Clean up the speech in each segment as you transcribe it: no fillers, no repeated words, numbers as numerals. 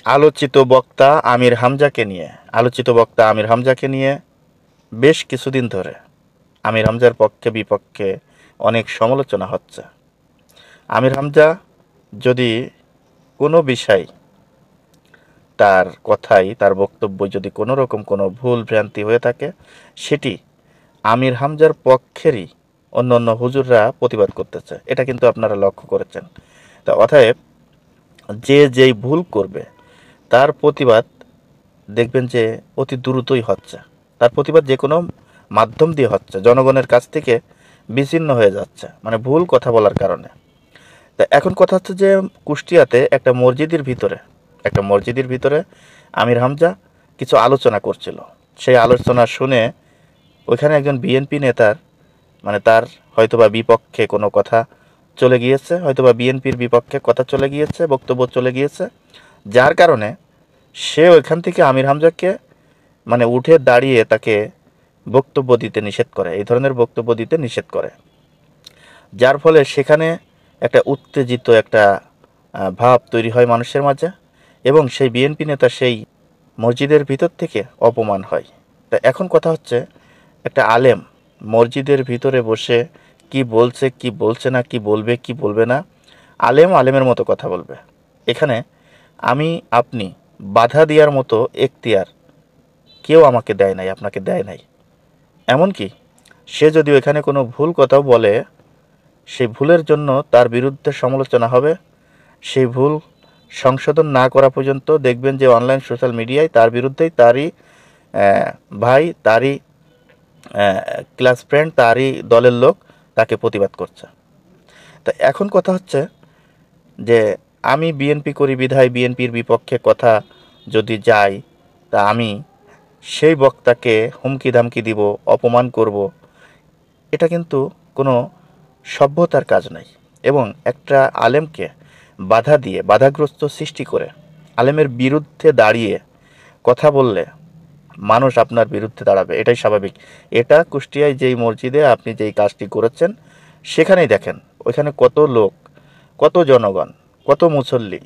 আলোচিত বক্তা আমির হামজাকে নিয়ে বেশ কিছুদিন ধরে আমির হামজার পক্ষে বিপক্ষে অনেক সমালোচনা হচ্ছে। আমির হামজা যদি কোনো বিষয়, তার কথাই, তার বক্তব্য যদি কোনো রকম কোনো ভুল ভ্রান্তি হয়ে থাকে, সেটি আমির হামজার পক্ষেরই অন্য অন্য হুজুররা প্রতিবাদ করতেছে। এটা কিন্তু আপনারা লক্ষ্য করেছেন। তা অতএব যে যেই ভুল করবে তার প্রতিবাদ দেখবেন যে অতি দ্রুতই হচ্ছে। তার প্রতিবাদ যে কোনো মাধ্যম দিয়ে হচ্ছে, জনগণের কাছ থেকে বিচ্ছিন্ন হয়ে যাচ্ছে, মানে ভুল কথা বলার কারণে। তা এখন কথা হচ্ছে যে কুষ্টিয়াতে একটা মসজিদের ভিতরে আমির হামজা কিছু আলোচনা করছিল। সেই আলোচনা শুনে ওইখানে একজন বিএনপি নেতার, মানে তার হয়তোবা বিপক্ষে কোনো কথা চলে গিয়েছে, হয়তোবা বিএনপির বিপক্ষে কথা চলে গিয়েছে, বক্তব্য চলে গিয়েছে, যার কারণে সে ওইখান থেকে আমির হামজাকে মানে উঠে দাঁড়িয়ে তাকে বক্তব্য দিতে নিষেধ করে, এই ধরনের বক্তব্য দিতে নিষেধ করে। যার ফলে সেখানে একটা উত্তেজিত একটা ভাব তৈরি হয় মানুষের মাঝে, এবং সেই বিএনপি নেতা সেই মসজিদের ভিতর থেকে অপমান হয়। তা এখন কথা হচ্ছে, একটা আলেম মসজিদের ভিতরে বসে কি বলছে, কি বলছে না, কি বলবে, কি বলবে না, আলেম আলেমের মতো কথা বলবে। এখানে আমি আপনি বাধা দেওয়ার মতো এখতিয়ার কেউ আমাকে দেয় নাই, আপনাকে দেয় নাই। এমনকি সে যদি এখানে কোনো ভুল কথাও বলে, সেই ভুলের জন্য তার বিরুদ্ধে সমালোচনা হবে। সেই ভুল সংশোধন না করা পর্যন্ত দেখবেন যে অনলাইন সোশ্যাল মিডিয়ায় তার বিরুদ্ধেই তারই ভাই, তারই ক্লাস ফ্রেন্ড, তারই দলের লোক তাকে প্রতিবাদ করছে। তা এখন কথা হচ্ছে যে আমি বিএনপি করি বিধায় বিএনপির বিপক্ষে কথা যদি যাই, তা আমি সেই বক্তাকে হুমকি ধামকি দিব, অপমান করব, এটা কিন্তু কোনো সভ্যতার কাজ নয়। এবং একটা আলেমকে বাধা দিয়ে, বাধাগ্রস্ত সৃষ্টি করে আলেমের বিরুদ্ধে দাঁড়িয়ে কথা বললে মানুষ আপনার বিরুদ্ধে দাঁড়াবে, এটাই স্বাভাবিক। এটা কুষ্টিয়ায় যেই মসজিদে আপনি যেই কাজটি করেছেন সেখানেই দেখেন, ওইখানে কত লোক, কত জনগণ, কত মুসল্লি,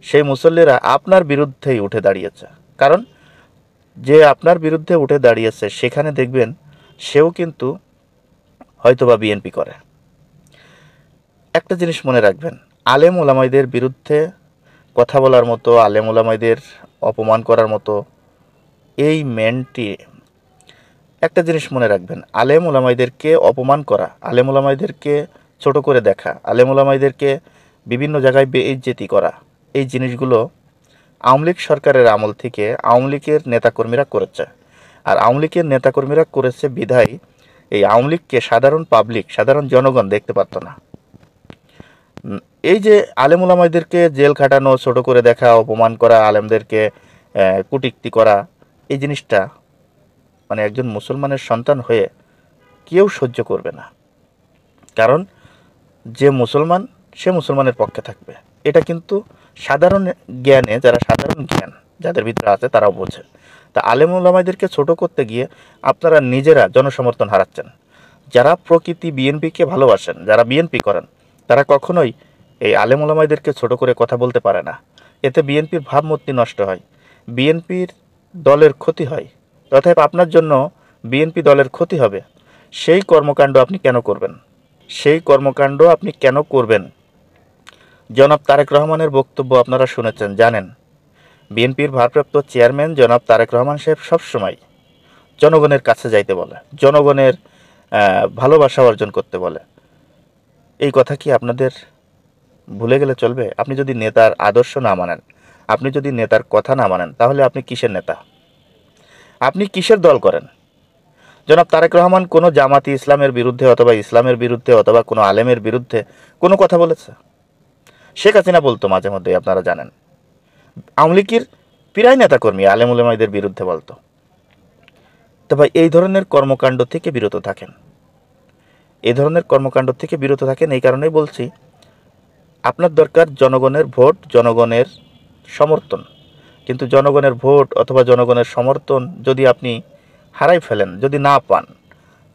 সেই মুসল্লিরা আপনার বিরুদ্ধেই উঠে দাঁড়িয়েছে। কারণ যে আপনার বিরুদ্ধে উঠে দাঁড়িয়েছে সেখানে দেখবেন সেও কিন্তু হয়তোবা বিএনপি করে। একটা জিনিস মনে রাখবেন, আলেম ওলামাইদের বিরুদ্ধে কথা বলার মতো, আলেম ওলামাইদের অপমান করার মতো এই মেনটি, একটা জিনিস মনে রাখবেন, আলেম ওলামাইদেরকে অপমান করা, আলেম ওলামাইদেরকে ছোট করে দেখা, আলেম ওলামাইদেরকে বিভিন্ন জায়গায় বেইজ্জতি করা, এই জিনিসগুলো আওয়ামী লীগ সরকারের আমল থেকে আওয়ামী লীগের নেতাকর্মীরা করেছে। আর আওয়ামী লীগের নেতাকর্মীরা করেছে বিধায় এই আওয়ামী লীগকে সাধারণ পাবলিক, সাধারণ জনগণ দেখতে পারত না। এই যে আলেম ওলামাইদেরকে জেল খাটানো, ছোট করে দেখা, অপমান করা, আলেমদেরকে কটূক্তি করা, এই জিনিসটা মানে একজন মুসলমানের সন্তান হয়ে কেউ সহ্য করবে না। কারণ যে মুসলমান সে মুসলমানের পক্ষে থাকবে, এটা কিন্তু সাধারণ জ্ঞানে, যারা সাধারণ জ্ঞান যাদের ভিতরে আছে তারাও বোঝে। তা আলেম ওলামাইদেরকে ছোট করতে গিয়ে আপনারা নিজেরা জনসমর্থন হারাচ্ছেন। যারা প্রকৃতি বিএনপিকে ভালোবাসেন, যারা বিএনপি করেন, তারা কখনোই এই আলেম ওলামাইদেরকে ছোট করে কথা বলতে পারে না। এতে বিএনপির ভাবমূর্তি নষ্ট হয়, বিএনপির দলের ক্ষতি হয়। অতএব আপনার জন্য বিএনপি দলের ক্ষতি হবে, সেই কর্মকাণ্ড আপনি কেন করবেন? জনাব তারেক রহমানের বক্তব্য আপনারা শুনেছেন, জানেন। বিএনপির ভারপ্রাপ্ত চেয়ারম্যান জনাব তারেক রহমান সাহেব সবসময় জনগণের কাছে যাইতে বলে, জনগণের ভালোবাসা অর্জন করতে বলে। এই কথা কি আপনাদের ভুলে গেলে চলবে? আপনি যদি নেতার আদর্শ না মানেন, আপনি যদি নেতার কথা না মানেন, তাহলে আপনি কিসের নেতা? আপনি কিসের দল করেন? জনাব তারেক রহমান কোনো জামাতি ইসলামের বিরুদ্ধে অথবা ইসলামের বিরুদ্ধে অথবা কোনো আলেমের বিরুদ্ধে কোনো কথা বলেছে? শেখ হাসিনা বলতো মাঝে মধ্যে, আপনারা জানেন। আওয়ামী লীগের প্রায় নেতাকর্মী আলেম উলামাদের বিরুদ্ধে বলতো। তবে এই ধরনের কর্মকাণ্ড থেকে বিরত থাকেন, এই কারণেই বলছি, আপনার দরকার জনগণের ভোট, জনগণের সমর্থন। কিন্তু জনগণের ভোট অথবা জনগণের সমর্থন যদি আপনি হারাই ফেলেন, যদি না পান,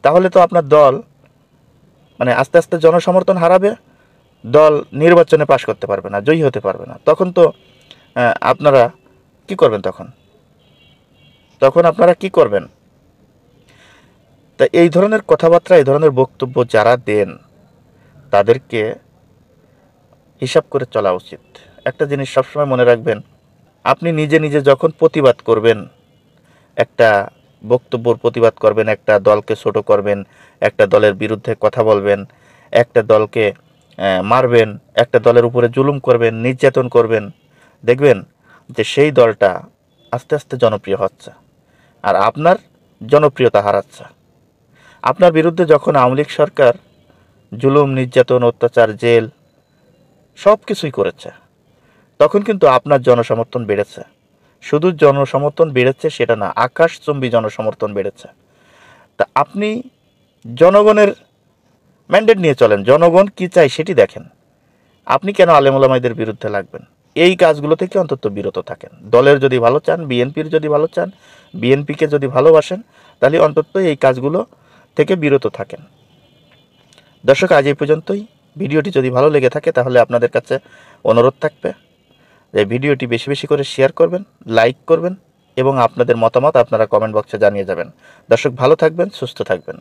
তাহলে তো আপনার দল মানে আস্তে আস্তে জনসমর্থন হারাবে, দল নির্বাচনে পাশ করতে পারবে না, জয়ী হতে পারবে না। তখন তো আপনারা কি করবেন তখন? তখন আপনারা কি করবেন? তা এই ধরনের কথাবার্তা, এই ধরনের বক্তব্য যারা দেন তাদেরকে হিসাব করে চলা উচিত। একটা জিনিস সবসময় মনে রাখবেন, আপনি নিজে নিজে যখন প্রতিবাদ করবেন, একটা বক্তব্যর প্রতিবাদ করবেন, একটা দলকে ছোট করবেন, একটা দলের বিরুদ্ধে কথা বলবেন, একটা দলকে মারবেন, একটা দলের উপরে জুলুম করবেন, নির্যাতন করবেন, দেখবেন যে সেই দলটা আস্তে আস্তে জনপ্রিয় হচ্ছে আর আপনার জনপ্রিয়তা হারাচ্ছে। আপনার বিরুদ্ধে যখন আওয়ামী লীগ সরকার জুলুম, নির্যাতন, অত্যাচার, জেল সব কিছুই করেছে, তখন কিন্তু আপনার জনসমর্থন বেড়েছে। শুধু জনসমর্থন বেড়েছে সেটা না, আকাশচুম্বী জনসমর্থন বেড়েছে। তা আপনি জনগণের ম্যান্ডেট নিয়ে চলেন, জনগণ কি চায় সেটি দেখেন। আপনি কেন আলেম ওলামাদের বিরুদ্ধে লাগবেন? এই কাজগুলো থেকে অন্তত বিরত থাকেন। দলের যদি ভালো চান, বিএনপির যদি ভালো চান, বিএনপিকে যদি ভালোবাসেন, তাহলে অন্তত এই কাজগুলো থেকে বিরত থাকেন। দর্শক, আজ এই পর্যন্তই। ভিডিওটি যদি ভালো লেগে থাকে তাহলে আপনাদের কাছে অনুরোধ থাকবে যে ভিডিওটি বেশি বেশি করে শেয়ার করবেন, লাইক করবেন এবং আপনাদের মতামত আপনারা কমেন্ট বক্সে জানিয়ে যাবেন। দর্শক, ভালো থাকবেন, সুস্থ থাকবেন।